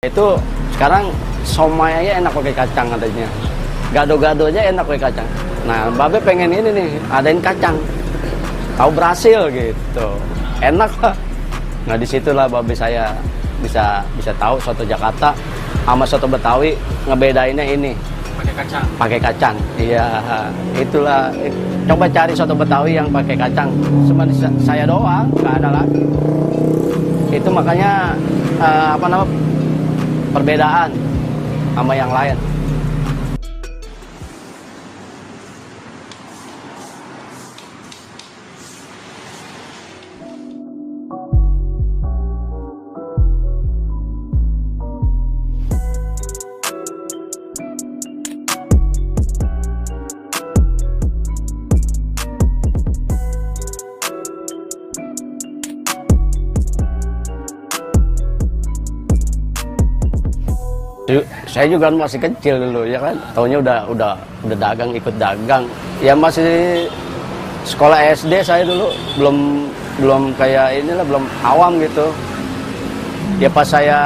Itu sekarang somai aja enak pakai kacang katanya. Gado-gado aja enak pakai kacang. Nah, Babe pengen ini nih, adain kacang. Tahu berhasil gitu. Enak lah. Nah, disitulah Babe saya bisa tahu soto Jakarta sama soto Betawi ngebedainnya ini. Pakai kacang. Pakai kacang. Iya, itulah. Coba cari soto Betawi yang pakai kacang. Cuma saya doang, nggak ada lagi. Itu makanya perbedaan sama yang lain. Saya juga masih kecil dulu ya kan, taunya udah dagang, ikut dagang. Ya masih sekolah SD saya dulu, belum kayak inilah, belum awam gitu. Ya pas saya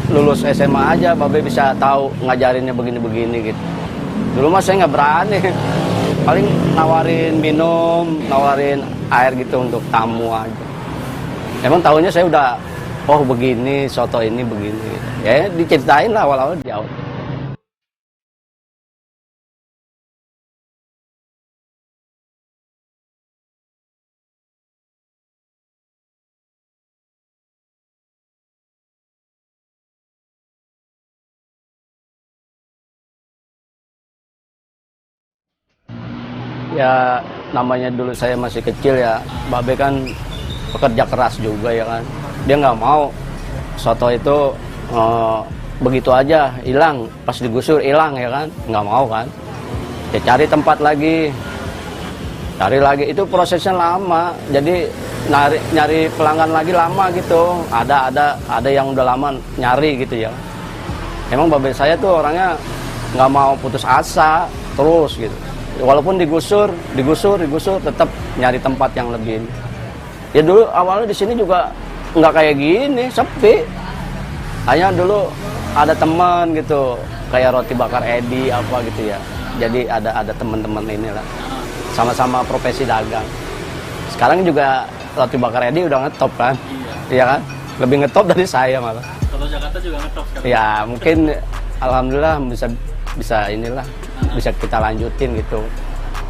lulus SMA aja Babe bisa tahu ngajarinnya begini-begini gitu. Dulu mah saya nggak berani, paling nawarin minum, nawarin air gitu untuk tamu aja. Emang tahunya saya udah, oh begini, soto ini begini. Ya diceritain lah awal-awal di awal. Ya namanya dulu saya masih kecil ya, Babe kan pekerja keras juga ya kan. Dia nggak mau soto itu begitu aja hilang, pas digusur hilang ya kan, nggak mau kan. Ya cari tempat lagi, cari lagi, itu prosesnya lama. Jadi nyari pelanggan lagi lama gitu. Ada yang udah lama nyari gitu ya. Emang Babe saya tuh orangnya nggak mau putus asa terus gitu. Walaupun digusur tetap nyari tempat yang lebih. Ya dulu awalnya di sini juga nggak kayak gini, sepi. Hanya dulu ada teman gitu, kayak roti bakar Edi apa gitu ya. Jadi ada teman-teman inilah, sama-sama profesi dagang. Sekarang juga roti bakar Edi udah ngetop kan, iya kan? Lebih ngetop dari saya malah. Soto Jakarta juga ngetop sekarang. Ya mungkin alhamdulillah bisa inilah, bisa kita lanjutin gitu.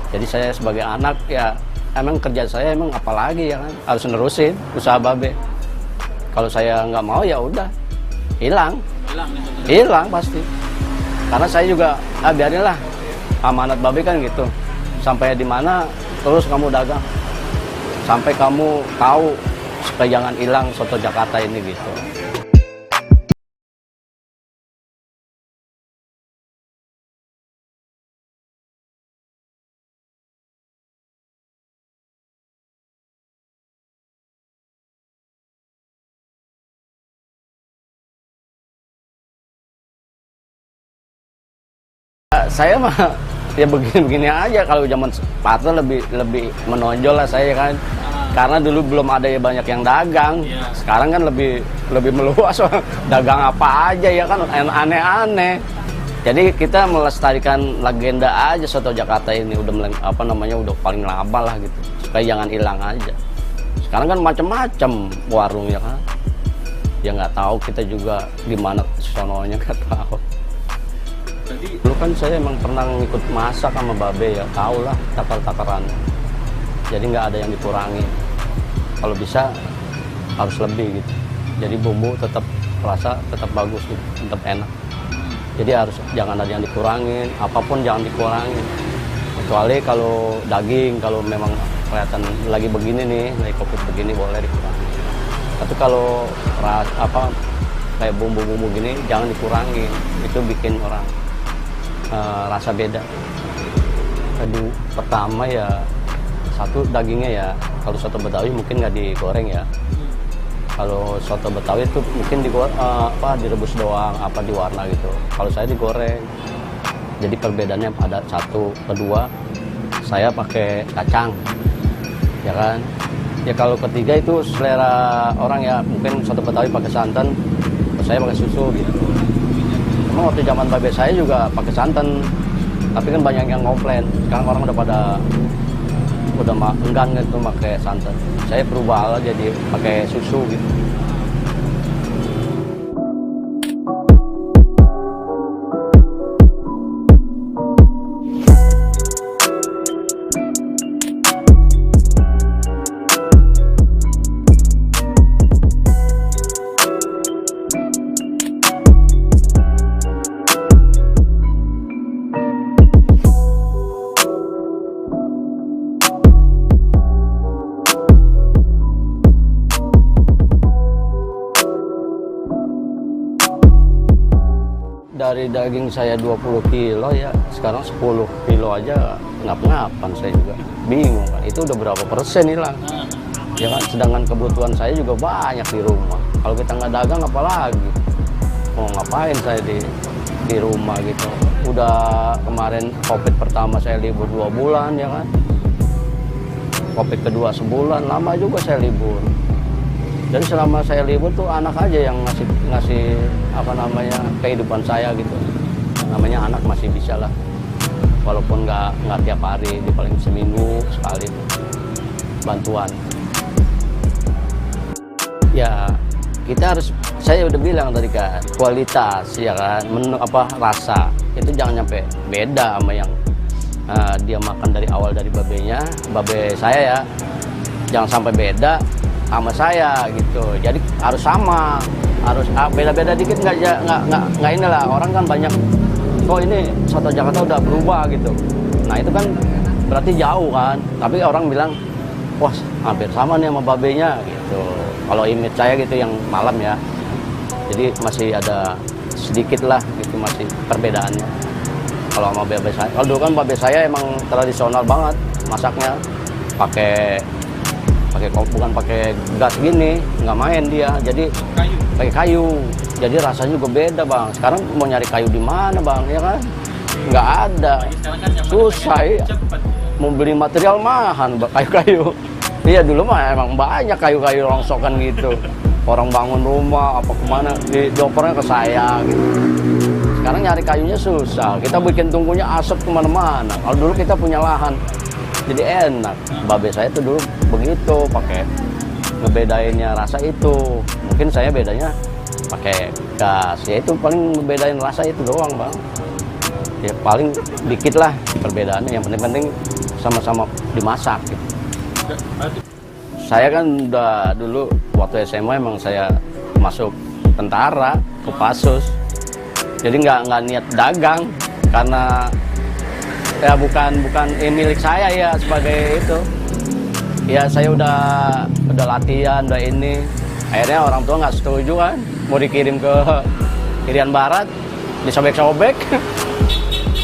Jadi saya sebagai anak ya emang kerja saya emang apalagi ya kan, harus nerusin usaha Babe. Kalau saya nggak mau ya udah hilang pasti. Karena saya juga biarinlah, amanat Babe kan gitu. Sampai di mana terus kamu dagang, sampai kamu tahu supaya jangan hilang soto Jakarta ini gitu. Saya mah ya begini-begini aja. Kalau zaman Sparta lebih menonjol lah saya kan, karena dulu belum ada ya banyak yang dagang. Sekarang kan lebih meluas, dagang apa aja ya kan, aneh-aneh. Jadi kita melestarikan legenda aja soto Jakarta ini, udah udah paling lama lah gitu, supaya jangan hilang aja. Sekarang kan macam-macam warung ya kan, ya nggak tahu kita juga gimana sononya, nggak tahu. Dulu kan saya emang pernah ngikut masak sama Babe ya, tau lah takar-takaran. Jadi nggak ada yang dikurangi. Kalau bisa harus lebih gitu. Jadi bumbu tetap rasa tetap bagus gitu, tetap enak. Jadi jangan ada yang dikurangin, apapun jangan dikurangin. Kecuali kalau daging, kalau memang kelihatan lagi begini nih, lagi COVID begini boleh dikurangin. Tapi kalau kayak bumbu-bumbu gini jangan dikurangin. Itu bikin orang rasa beda. Tadi pertama ya, satu dagingnya ya, kalau soto Betawi mungkin nggak digoreng ya. Kalau soto Betawi itu mungkin direbus doang, diwarna gitu. Kalau saya digoreng. Jadi perbedaannya ada satu. Kedua, saya pakai kacang, ya kan. Ya kalau ketiga itu selera orang ya, mungkin soto Betawi pakai santan, saya pakai susu gitu. Emang waktu zaman babe saya juga pakai santan, tapi kan banyak yang komplain. Sekarang orang udah enggan gitu pakai santan. Saya berubah jadi pakai susu gitu. Dari daging saya 20 kilo ya, sekarang 10 kilo aja ngap-ngapan saya juga. Bingung kan, itu udah berapa persen hilang. Ya kan, sedangkan kebutuhan saya juga banyak di rumah. Kalau kita nggak dagang apalagi. Mau ngapain saya di rumah gitu. Udah kemarin Covid pertama saya libur 2 bulan ya kan. Covid kedua sebulan, lama juga saya libur. Jadi selama saya libur tuh anak aja yang ngasih apa namanya kehidupan saya gitu. Namanya anak masih bisa lah, walaupun nggak tiap hari, di paling seminggu sekali bantuan. Ya kita harus, saya udah bilang tadi kan, kualitas ya kan, menu apa rasa itu jangan nyampe beda sama yang dia makan dari awal dari babe saya ya, jangan sampai beda sama saya gitu. Jadi harus sama, harus beda-beda dikit nggak inilah, orang kan banyak kok ini soto Jakarta udah berubah gitu. Nah itu kan berarti jauh kan, tapi orang bilang wah hampir sama nih sama babenya gitu. Kalau image saya gitu yang malam ya, jadi masih ada sedikit lah gitu, masih perbedaannya. Kalau sama babe saya, kalau dulu kan babe saya emang tradisional banget masaknya, bukan pakai gas gini, nggak main dia, jadi pakai kayu. Jadi rasanya juga beda bang. Sekarang mau nyari kayu di mana bang, ya kan? Nggak ada, susah ya. Mau beli material mahal, kayu-kayu. Iya dulu mah emang banyak kayu-kayu rongsokan gitu. Orang bangun rumah apa kemana, diopernya ke saya gitu. Sekarang nyari kayunya susah. Kita bikin tungkunya asap kemana-mana. Kalau dulu kita punya lahan, jadi enak. Babe saya tuh dulu begitu, pakai ngebedainnya rasa itu. Mungkin saya bedanya pakai gas. Ya itu paling ngebedain rasa itu doang bang. Ya paling dikit lah perbedaannya. Yang penting-penting sama-sama dimasak gitu. Saya kan udah dulu waktu SMA emang saya masuk tentara, Kopassus. Jadi nggak niat dagang karena ya bukan milik saya ya sebagai itu. Ya saya udah latihan, udah ini. Akhirnya orang tua nggak setuju kan, mau dikirim ke Irian Barat, disobek-sobek.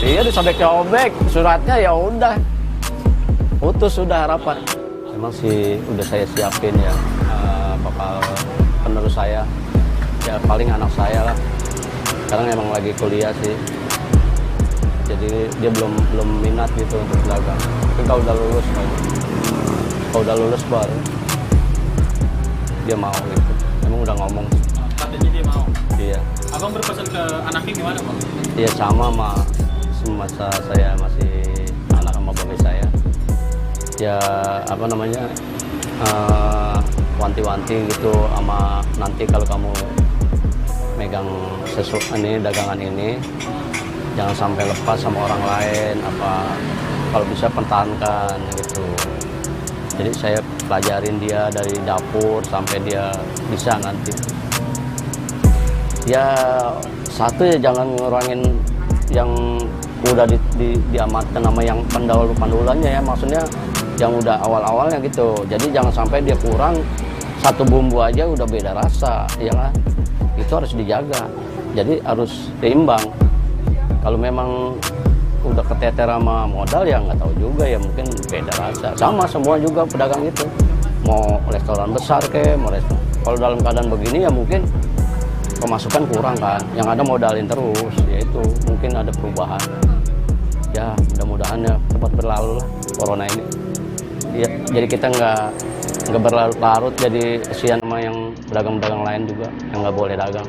Iya disobek-sobek, suratnya ya udah putus sudah harapan. Memang sih udah saya siapin ya, bakal penerus saya. Ya paling anak saya lah. Sekarang emang lagi kuliah sih. Jadi dia belum minat gitu untuk dagang. Tapi kalau udah lulus baru dia mau gitu. Emang udah ngomong. Katanya dia mau. Iya. Abang berpesan ke anaknya gimana bang? Iya sama semasa saya masih anak sama babe saya. Ya apa namanya, wanti-wanti gitu sama nanti kalau kamu megang dagangan ini jangan sampai lepas sama orang lain, apa kalau bisa pertahankan gitu. Jadi saya pelajarin dia dari dapur sampai dia bisa nanti. Ya satu ya jangan ngurangin yang udah diamatkan sama yang pendahulu-pendahulannya ya, maksudnya yang udah awal-awalnya gitu. Jadi jangan sampai dia kurang, satu bumbu aja udah beda rasa, ya kan? Itu harus dijaga. Jadi harus seimbang. Kalau memang udah keteter sama modal ya nggak tahu juga ya, mungkin beda rasa. Sama semua juga pedagang itu. Mau restoran besar mau restoran. Kalau dalam keadaan begini ya mungkin pemasukan kurang kan. Yang ada modalin terus, yaitu mungkin ada perubahan. Ya mudah-mudahan ya cepat berlalu lah corona ini. Ya, jadi kita nggak berlarut-larut jadi kesian sama yang pedagang-pedagang lain juga yang nggak boleh dagang.